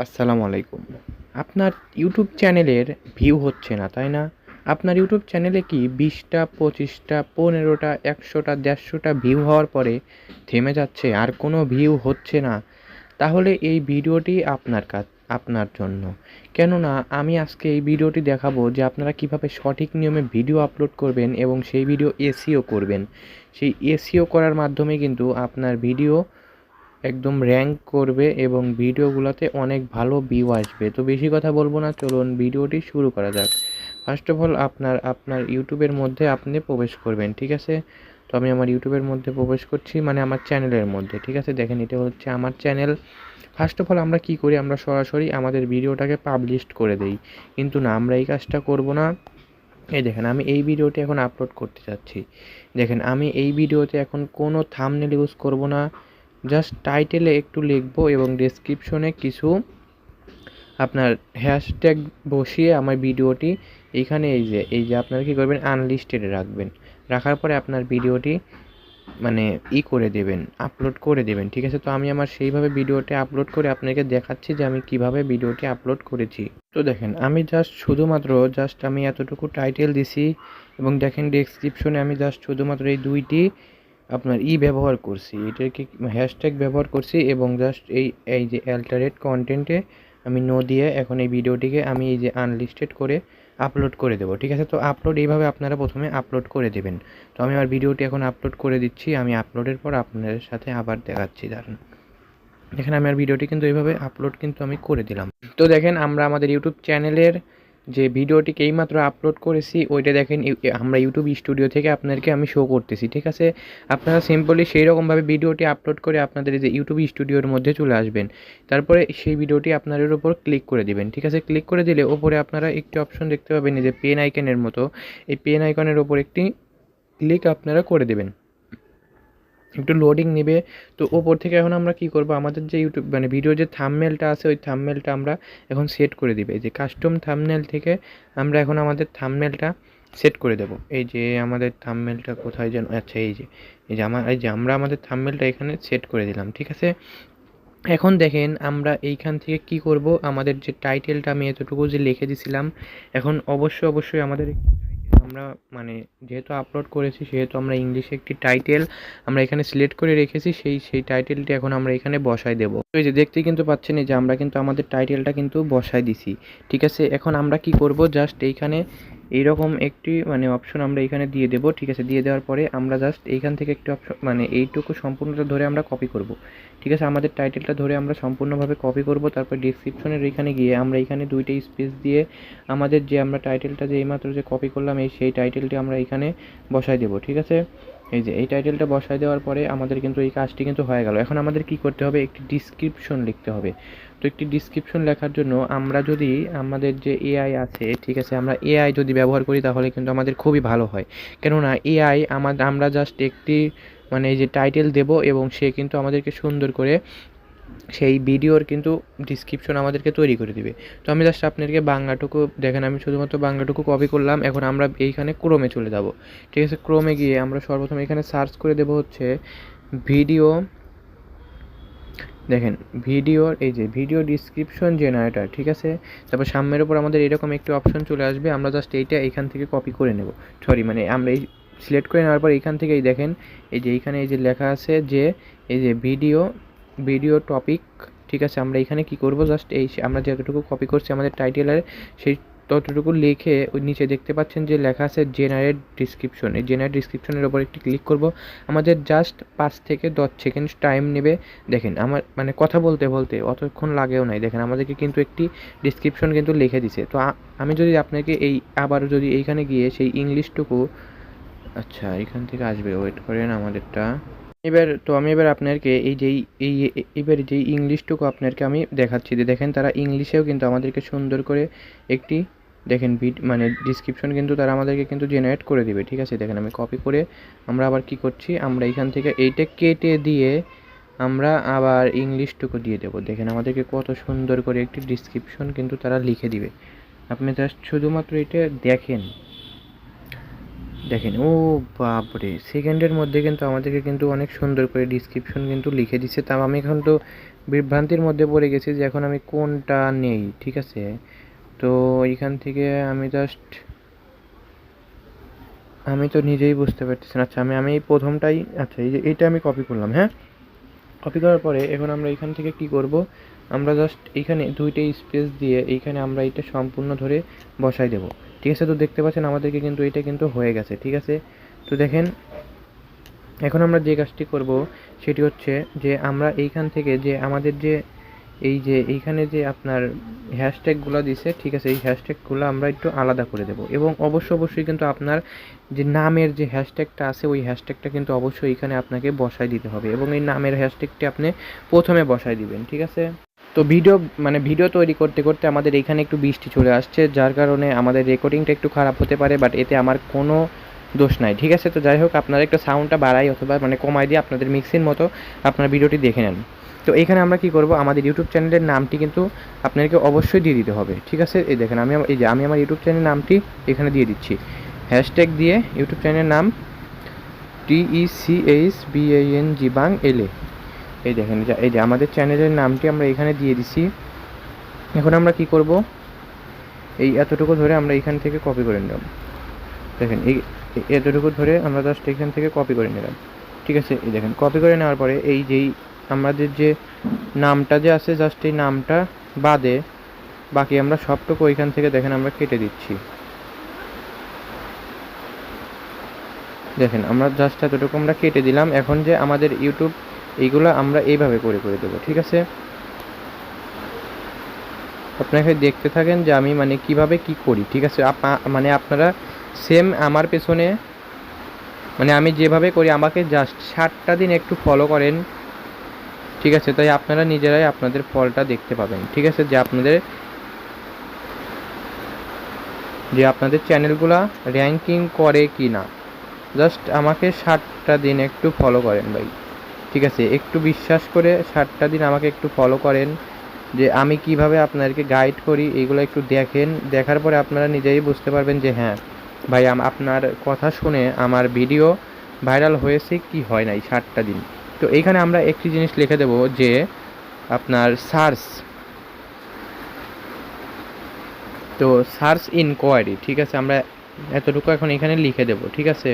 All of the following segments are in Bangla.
আসসালামু আলাইকুম। আপনার ইউটিউব চ্যানেলের ভিউ হচ্ছে না, তাই না? আপনার ইউটিউব চ্যানেলে কি ২০ টা, ২৫ টা, ১৫ টা, ১০০ টা, ১৫০ টা ভিউ হওয়ার পরে থেমে যাচ্ছে, আর কোনো ভিউ হচ্ছে না? তাহলে এই ভিডিওটি আপনার জন্য। কেননা আমি আজকে এই ভিডিওটি দেখাবো যে আপনারা কীভাবে সঠিক নিয়মে ভিডিও আপলোড করবেন এবং সেই ভিডিও এসইও করবেন। সেই এসইও করার মাধ্যমে কিন্তু আপনার ভিডিও একদম র্যাঙ্ক করবে এবং ভিডিওগুলোতে অনেক ভালো ভিউ আসবে। তো বেশি কথা বলবো না, চলুন ভিডিওটি শুরু করা যাক। ফার্স্ট অফ অল আপনার ইউটিউবের মধ্যে আপনি প্রবেশ করবেন, ঠিক আছে? তো আমি আমার ইউটিউবের মধ্যে প্রবেশ করছি, মানে আমার চ্যানেলের মধ্যে, ঠিক আছে? দেখেন এটা হচ্ছে আমার চ্যানেল। ফার্স্ট অফ অল আমরা কী করি, আমরা সরাসরি আমাদের ভিডিওটাকে পাবলিশড করে দেই। কিন্তু না, আমরা এই কাজটা করব না। এই দেখেন আমি এই ভিডিওটি এখন আপলোড করতে চাচ্ছি। দেখেন আমি এই ভিডিওতে এখন কোনো থাম্বনেল ইউজ করব না। জাস্ট টাইটেলে একটু লিখবো এবং ডেসক্রিপশনে কিছু আপনার হ্যাশট্যাগ বসিয়ে আমার ভিডিওটি এইখানে এই যে আপনারা কী করবেন, আনলিস্টেডে রাখবেন। রাখার পরে আপনার ভিডিওটি মানে করে দেবেন, আপলোড করে দেবেন, ঠিক আছে? তো আমি আমার সেইভাবে ভিডিওটি আপলোড করে আপনাকে দেখাচ্ছি যে আমি কিভাবে ভিডিওটি আপলোড করেছি। তো দেখেন আমি শুধুমাত্র আমি এতটুকু টাইটেল দিছি এবং দেখেন ডেসক্রিপশনে আমি শুধুমাত্র এই ২টি আপনার ব্যবহার করছি, এটাকে হ্যাশট্যাগ ব্যবহার করছি এবং এই যে অ্যাল্টারেট কন্টেন্টে আমি নো দিয়ে এখন এই ভিডিওটিকে আমি এই যে আনলিস্টেড করে আপলোড করে দেবো, ঠিক আছে? তো আপলোড এইভাবে আপনারা প্রথমে আপলোড করে দেবেন। তো আমি আমার ভিডিওটি এখন আপলোড করে দিচ্ছি। আমি আপলোডের পর আপনাদের সাথে আবার দেখাচ্ছি, দাঁড়ান। দেখেন আমি আর ভিডিওটি কিন্তু এইভাবে আপলোড কিন্তু আমি করে দিলাম। তো দেখেন আমরা আমাদের ইউটিউব চ্যানেলের যে ভিডিওটিকে এইমাত্র আপলোড করেছি ওইটা দেখেন আমরা ইউটিউব স্টুডিও থেকে আপনাদেরকে আমি শো করতেছি, ঠিক আছে? আপনারা সিম্পলি সেই রকমভাবে ভিডিওটি আপলোড করে আপনাদের এই যে ইউটিউব স্টুডিওর মধ্যে চলে আসবেন। তারপরে সেই ভিডিওটি আপনাদের উপর ক্লিক করে দিবেন, ঠিক আছে? ক্লিক করে দিলে ওপরে আপনারা একটি অপশন দেখতে পাবেন, এই যে পেন আইকনের মতো। এই পেন আইকনের ওপর একটি ক্লিক আপনারা করে দেবেন। একটু লোডিং নেবে। তো ওপর থেকে এখন আমরা কী করব, আমাদের যে ইউটিউব মানে ভিডিওর যে থাম্বনেলটা আছে ওই থাম্বনেলটা আমরা এখন সেট করে দিবে। এই যে কাস্টম থাম্বনেল থেকে আমরা এখন আমাদের থাম্বনেলটা সেট করে দেব। এই যে আমাদের থাম্বনেলটা কোথায় যেন, আচ্ছা এই যে আমরা আমাদের থাম্বনেলটা এখানে সেট করে দিলাম, ঠিক আছে? এখন দেখেন আমরা এইখান থেকে কি করব, আমাদের যে টাইটেলটা আমি এতটুকু যে লিখে দিছিলাম, এখন অবশ্যই আমাদের আমরা মানে যেহেতু আপলোড করেছি সেহেতু আমরা ইংলিশে একটি টাইটেল আমরা এখানে সিলেক্ট করে রেখেছি, সেই টাইটেলটি এখন আমরা এখানে বসায় দেবো। তো এই যে দেখতেই কিন্তু পাচ্ছেন এই যে আমরা কিন্তু আমাদের টাইটেলটা কিন্তু বসায় দিছি, ঠিক আছে? এখন আমরা কি করব, জাস্ট এইখানে এইরকম একটি মানে অপশন আমরা এখানে দিয়ে দেবো, ঠিক আছে? দিয়ে দেওয়ার পরে আমরা জাস্ট এইখান থেকে একটি অপশন মানে এইটুকু সম্পূর্ণটা ধরে আমরা কপি করব, ঠিক আছে? আমাদের টাইটেলটা ধরে আমরা সম্পূর্ণভাবে কপি করব। তারপর ডেসক্রিপশনের এখানে গিয়ে আমরা এখানে 2টা স্পেস দিয়ে আমাদের যে আমরা টাইটেলটা যে এইমাত্র যে কপি করলাম সেই টাইটেলটি আমরা এখানে বসায় দেবো, ঠিক আছে? এই যে এই টাইটেলটা বসায় দেওয়ার পরে আমাদের কিন্তু এই কাজটি কিন্তু হয়ে গেল। এখন আমাদের কি করতে হবে, একটি ডিসক্রিপশন লিখতে হবে। তো একটি ডিসক্রিপশন লেখার জন্য আমরা যদি আমাদের যে এআই আছে, ঠিক আছে, আমরা এআই যদি ব্যবহার করি তাহলে কিন্তু আমাদের খুবই ভালো হয়। কেননা এআই আমরা জাস্ট একটি মানে এই যে টাইটেল দেব এবং সে কিন্তু আমাদেরকে সুন্দর করে সেই ভিডিওর কিন্তু ডিসক্রিপশন আমাদেরকে তৈরি করে দিবে। তো আমি জাস্ট আপনাদেরকে বাংলাটুকু দেখেন, আমি শুধুমাত্র বাংলাটুকু কপি করলাম। এখন আমরা এইখানে ক্রোমে চলে যাব, ঠিক আছে? ক্রোমে গিয়ে আমরা সর্বপ্রথম এখানে সার্চ করে দেব হচ্ছে ভিডিও। দেখেন ভিডিওর এই যে ভিডিও ডিসক্রিপশন জেনারেটর, ঠিক আছে? তারপর সামনের উপর আমাদের এরকম একটি অপশন চলে আসবে, আমরা জাস্ট এইটা এইখান থেকে কপি করে নেব, মানে আমরা এই সিলেক্ট করে নেওয়ার পর এইখান থেকেই দেখেন এই যে এইখানে এই যে লেখা আছে যে এই যে ভিডিও টপিক, ঠিক আছে? আমরা এখানে কি করব, জাস্ট আমরা যতটুকু কপি করছি আমাদের টাইটেলের সেই ততটুকু লিখে ওই নিচে দেখতে পাচ্ছেন যে লেখা আছে জেনারেট ডিসক্রিপশন, এই জেনারেট ডিসক্রিপশনের ওপর একটি ক্লিক করব। আমাদের জাস্ট 5 থেকে 10 সেকেন্ড টাইম নেবে। দেখেন আমার মানে কথা বলতে অতক্ষণ লাগেও নাই। দেখেন আমাদেরকে কিন্তু একটি ডিসক্রিপশন কিন্তু লিখে দিছে। তো আমি যদি আপনাকে আবারও যদি এইখানে গিয়ে সেই ইংলিশটুকু, আচ্ছা এখান থেকে আসবে, ওয়েট করেন আমাদেরটা। আমি এবার আপনাদেরকে এইবার যেই ইংলিশটুকু আপনাদেরকে আমি দেখাচ্ছি, যে দেখেন তারা ইংলিশেও কিন্তু আমাদেরকে সুন্দর করে একটি দেখেন মানে ডিসক্রিপশন কিন্তু তারা আমাদেরকে কিন্তু জেনারেট করে দিবে, ঠিক আছে? দেখেন আমি কপি করে আমরা আবার কি করছি, আমরা এইখান থেকে এইটা কেটে দিয়ে আমরা আবার ইংলিশটুকু দিয়ে দেবো। দেখেন আমাদেরকে কত সুন্দর করে একটি ডিসক্রিপশন কিন্তু তারা লিখে দিবে। আপনি জাস্ট শুধুমাত্র এটা দেখেন ও বাপরে, সেকেন্ডের মধ্যে কিন্তু আমাদেরকে কিন্তু অনেক সুন্দর করে ডিসক্রিপশন কিন্তু লিখে দিচ্ছে। তাও আমি এখন তো বিভ্রান্তির মধ্যে পড়ে গেছি যে এখন আমি কোনটা নেই। ঠিক আছে, তো এইখান থেকে আমি তো নিজেই বুঝতে পারতেছি না। আচ্ছা, আমি এই প্রথমটাই, আচ্ছা এই যে এইটা আমি কপি করলাম। হ্যাঁ, কপি করার পরে এখন আমরা এখান থেকে কি করব, আমরা জাস্ট এইখানে দুইটা স্পেস দিয়ে এইখানে আমরা এটা সম্পূর্ণ ধরে বসাই দেব। ঠিক আছে, তো দেখতে পাচ্ছেন আমাদেরকে কিন্তু এটা কিন্তু হয়ে গেছে। ঠিক আছে, তো দেখেন এখন আমরা যে কাজটি করব সেটি হচ্ছে যে আমরা এইখান থেকে যে আমাদের যে এই যে এইখানে যে আপনার হ্যাশট্যাগুলো দিছে, ঠিক আছে, এই হ্যাশট্যাগুলো আমরা একটু আলাদা করে দেব এবং অবশ্যই কিন্তু আপনার যে নামের যে হ্যাশট্যাগটা আছে ওই হ্যাশট্যাগটা কিন্তু অবশ্যই এখানে আপনাকে বসাই দিতে হবে এবং এই নামের হ্যাশট্যাগটি আপনি প্রথমে বসাই দিবেন। ঠিক আছে, তো ভিডিও তৈরি করতে করতে আমাদের এখানে একটু বৃষ্টি চলে আসছে, যার কারণে আমাদের রেকর্ডিংটা একটু খারাপ হতে পারে, বাট এতে আমার কোনো দোষ নাই। ঠিক আছে, তো যাই হোক, আপনারা একটু সাউন্ডটা বাড়াই অথবা কমাই দিয়ে আপনাদের মিক্সির মতো আপনার ভিডিওটি দেখে নেন। তো এখানে আমরা কি করব, আমাদের ইউটিউব চ্যানেলের নামটি কিন্তু আপনাদেরকে অবশ্যই দিয়ে দিতে হবে। ঠিক আছে, এই দেখেন আমি আমার ইউটিউব চ্যানেলের নামটি এখানে দিয়ে দিচ্ছি, হ্যাশট্যাগ দিয়ে ইউটিউব চ্যানেলের নাম TECHBANG বাং LA। এই দেখেন, এই যে আমাদের চ্যানেলের নামটি আমরা এখানে দিয়ে দিছি। এখন আমরা কি করব, এই এতটুকু ধরে আমরা এখান থেকে কপি করে নিলাম। দেখেন এই এতটুকু ধরে আমরা জাস্ট এখান থেকে কপি করে নিলাম। ঠিক আছে, এই দেখেন কপি করে নেওয়ার পরে এই যেই আমাদের যে নামটা যে আছে জাস্ট এই নামটা বাদে বাকি আমরা সবটুকু ওইখান থেকে দেখেন আমরা কেটে দিচ্ছি। দেখেন আমরা জাস্ট এতটুকু আমরা কেটে দিলাম। এখন যে আমাদের ইউটিউব এইগুলো আমরা এইভাবে করে দেবো। ঠিক আছে, আপনাকে দেখতে থাকেন যে আমি কিভাবে কি করি। ঠিক আছে, আপনারা সেম আমার পেছনে আমি যেভাবে করি আমাকে জাস্ট 7টা দিন একটু ফলো করেন। ঠিক আছে, তাই আপনারা নিজেরাই আপনাদের ফলটা দেখতে পাবেন। ঠিক আছে, যে আপনাদের চ্যানেলগুলা র্যাঙ্কিং করে কি না, জাস্ট আমাকে 7টা দিন একটু ফলো করেন ভাই। ঠিক আছে, একটু বিশ্বাস করে 7টা দিন আমাকে একটু ফলো করেন যে আমি কিভাবে আপনাদেরকে গাইড করি, এইগুলো একটু দেখেন। দেখার পরে আপনারা নিজেই বুঝতে পারবেন যে হ্যাঁ ভাই আপনার কথা শুনে আমার ভিডিও ভাইরাল হয়েছে কি হয় নাই 7টা দিন। তো এইখানে আমরা একটি জিনিস লিখে দেব যে আপনার সার্চ ইনকোয়ারি। ঠিক আছে, আমরা এতটুকু এখন এখানে লিখে দেব। ঠিক আছে,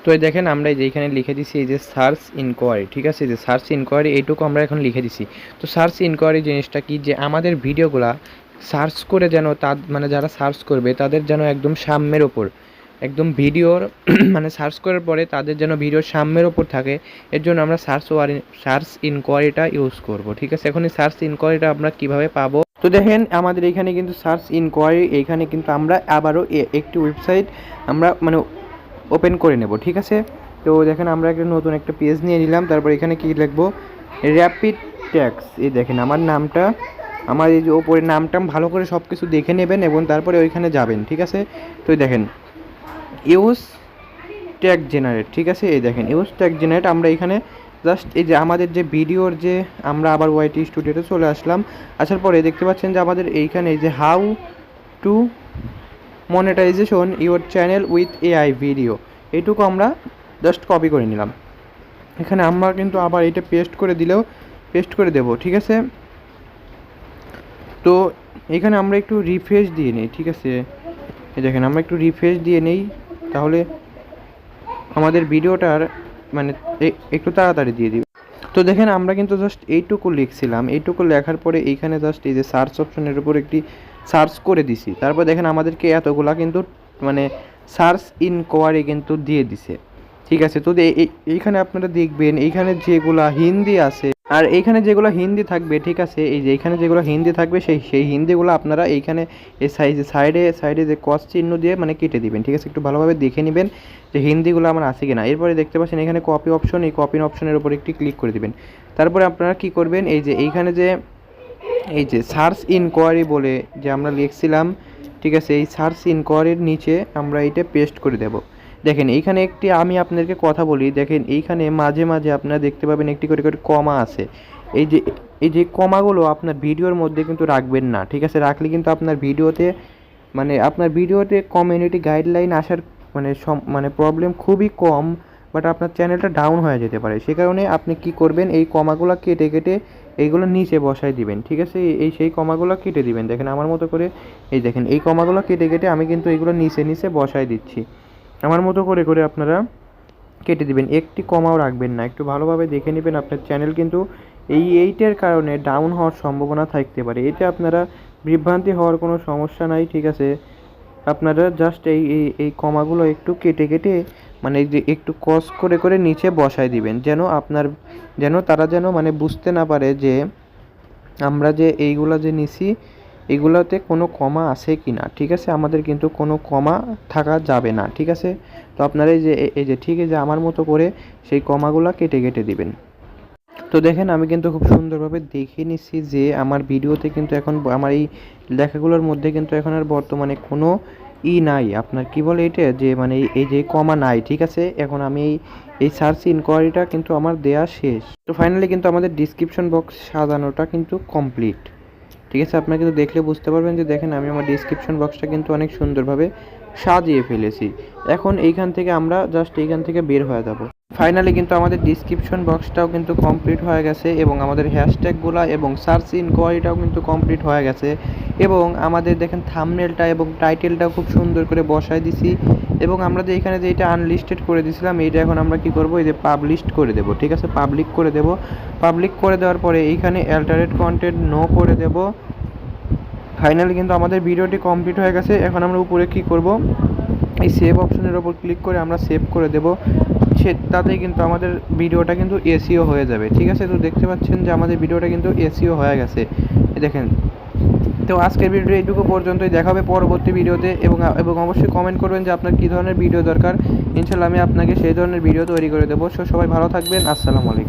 তো এই দেখেন আমরা এই যে এখানে লিখে দিছি এই যে সার্চ ইনকোয়ারি। ঠিক আছে, যে সার্চ ইনকোয়ারি এইটুকু আমরা এখন লিখে দিছি। তো সার্চ ইনকোয়ারি জিনিসটা কি, যে আমাদের ভিডিওগুলা সার্চ করে যেন যারা সার্চ করবে তাদের যেন একদম সামনের ওপর একদম ভিডিওর সার্চ করার পরে তাদের যেন ভিডিওর সামনের ওপর থাকে, এর জন্য আমরা সার্চ ইনকোয়ারিটা ইউজ করব। ঠিক আছে, এখন এই সার্চ ইনকোয়ারিটা আমরা কিভাবে পাবো, তো দেখেন আমাদের এখানে কিন্তু সার্চ ইনকোয়ারি, এইখানে কিন্তু আমরা আবারও একটি ওয়েবসাইট আমরা ওপেন করে নেব। ঠিক আছে, তো দেখেন আমরা নতুন একটা পেজ নিয়ে নিলাম। তারপর এখানে কি লিখবো, র্যাপিড ট্যাক্স। এই দেখেন আমার নামটা, আমার এই যে ওপরের নামটা ভালো করে সব কিছু দেখে নেবেন এবং তারপরে ওইখানে যাবেন। ঠিক আছে, তো দেখেন ইউজ ট্যাগ জেনারেট। ঠিক আছে, এই দেখেন ইউজ ট্যাগ জেনারেট, আমরা এখানে জাস্ট এই যে আমাদের যে ভিডিওর যে আমরা আবার ওয়াইটি স্টুডিওতে চলে আসার পরে দেখতে পাচ্ছেন যে আমাদের এইখানে এই যে how to monetization your channel with AI video, এইটুকু আমরা জাস্ট কপি করে নিলাম। এখানে আমরা কিন্তু আবার এটা পেস্ট করে দেব। ঠিক আছে, তো এখানে আমরা একটু রিফ্রেশ দিয়ে নিই। ঠিক আছে, এই দেখেন আমরা একটু রিফ্রেশ দিয়ে নেই, তাহলে আমাদের ভিডিওটার একটু তাড়াতাড়ি দিয়ে দিবে। তো দেখেন আমরা কিন্তু জাস্ট এইটুকু লিখছিলাম, এইটুকু লেখার পরে এইখানে জাস্ট এই যে সার্চ অপশনের উপর একটি সার্চ করে দিছি। তারপর দেখেন আমাদেরকে এতগুলা কিন্তু সার্চ ইনকোয়ারি কিন্তু দিয়ে দিছে। ঠিক আছে, তো এইখানে আপনারা দেখবেন এইখানে যেগুলা হিন্দি আছে আর এইখানে যেগুলো হিন্দি থাকবে। ঠিক আছে, এই যে এইখানে যেগুলো হিন্দি থাকবে সেই হিন্দিগুলো আপনারা এইখানে এই সাইডে যে ক্রস চিহ্ন দিয়ে কেটে দিবেন। ঠিক আছে, একটু ভালোভাবে দেখে নেবেন যে হিন্দিগুলো আমার আছে কিনা। এরপরে দেখতে পাচ্ছেন এখানে কপি অপশন, এই কপি অপশনের উপর একটি ক্লিক করে দিবেন। তারপরে আপনারা কি করবেন, এই যে এইখানে যে এই যে সার্চ ইনকোয়ারি বলে যে আমরা লিখছিলাম, ঠিক আছে, এই সার্চ ইনকোয়ারির নিচে আমরা এইটা পেস্ট করে দেব। দেখেন এইখানে একটি আমি আপনাদেরকে কথা বলি, দেখেন এইখানে মাঝে মাঝে আপনারা দেখতে পাবেন একটি করে কমা আছে। এই যে কমাগুলো আপনার ভিডিওর মধ্যে কিন্তু রাখবেন না। ঠিক আছে, রাখলে কিন্তু আপনার ভিডিওতে কমিউনিটি গাইডলাইন আসার প্রবলেম খুবই কম, বাট আপনার চ্যানেলটা ডাউন হয়ে যেতে পারে। সে কারণে আপনি কি করবেন, এই কমাগুলো কেটে এইগুলো নিচে বসায় দিবেন, ঠিক আছে? এই সেই কমাগুলো কেটে দিবেন। দেখেন আমার মতো করে, এই দেখেন এই কমাগুলো কেটে কেটে আমি কিন্তু এইগুলো নিচে নিচে বসায় দিচ্ছি। আমার মতো করে করে আপনারা কেটে দিবেন, একটি কমাও রাখবেন না। একটু ভালোভাবে দেখে নেবেন, আপনার চ্যানেল কিন্তু এইটার কারণে ডাউন হওয়ার সম্ভাবনা থাকতে পারে। এতে আপনারা বিভ্রান্তি হওয়ার কোনো সমস্যা নাই, ঠিক আছে? আপনারা জাস্ট এই কমাগুলো একটু কেটে কেটে মানে এই যে একটু কস করে করে নিচে বসায় দিবেন, যেন তারা যেন মানে বুঝতে না পারে যে আমরা যে এইগুলা যে নিছি এগুলাতে কোনো কমা আছে কি না, ঠিক আছে? আমাদের কিন্তু কোনো কমা থাকা যাবে না, ঠিক আছে? তো আপনারা এই যে ঠিক আছে আমার মতো করে সেই কমাগুলা কেটে কেটে দিবেন। তো দেখেন আমি কিন্তু খুব সুন্দরভাবে দেখে নিচ্ছি যে আমার ভিডিওতে কিন্তু এখন আমার এই লেখাগুলোর মধ্যে কিন্তু এখন আর বর্তমানে কোনো নাই, আপনার কি বলে এটা যে মানে এই যে কমা নাই, ঠিক আছে? এখন আমি এই সার্চ ইনকোয়ারিটা কিন্তু আমার দেয়া শেষ। তো ফাইনালি কিন্তু আমাদের ডিসক্রিপশন বক্স সাজানোটা কিন্তু কমপ্লিট, ঠিক আছে? আপনারা কিন্তু দেখলে বুঝতে পারবেন যে দেখেন আমি আমার ডিসক্রিপশন বক্সটা কিন্তু অনেক সুন্দরভাবে সাজিয়ে ফেলেছি। এখন এইখান থেকে আমরা জাস্ট এইখান থেকে বের হয়ে যাব। ফাইনালি কিন্তু আমাদের ডিসক্রিপশন বক্সটাও কিন্তু কমপ্লিট হয়ে গেছে এবং আমাদের হ্যাশট্যাগুলো এবং সার্চ ইনকোয়ারিটাও কিন্তু কমপ্লিট হয়ে গেছে এবং আমাদের দেখেন থাম্বনেলটা এবং টাইটেলটাও খুব সুন্দর করে বসায় দিছি এবং আমরা যে এখানে যে এটা আনলিস্টেড করে দিয়েছিলাম এইটা এখন আমরা কি করব, এই যে পাবলিশ করে দেব, ঠিক আছে? পাবলিক করে দেব। পাবলিক করে দেওয়ার পরে এইখানে অ্যালটারেট কন্টেন্ট নো করে দেব। ফাইনালি কিন্তু আমাদের ভিডিওটি কমপ্লিট হয়ে গেছে। এখন আমরা উপরে কি করব, এই সেভ অপশনের ওপর ক্লিক করে আমরা সেভ করে দেব। তাতেই কিন্তু আমাদের ভিডিওটা কিন্তু এসইও হয়ে যাবে, ঠিক আছে? তো দেখতে পাচ্ছেন যে আমাদের ভিডিওটা কিন্তু এসইও হয়ে গেছে, দেখেন। তো আজকের ভিডিও এইটুকু পর্যন্তই, দেখা হবে পরবর্তী ভিডিওতে এবং অবশ্যই কমেন্ট করবেন যে আপনার কী ধরনের ভিডিও দরকার। ইনশাল্লাহ আমি আপনাকে সেই ধরনের ভিডিও তৈরি করে দেবো। সবাই ভালো থাকবেন, আসসালামু আলাইকুম।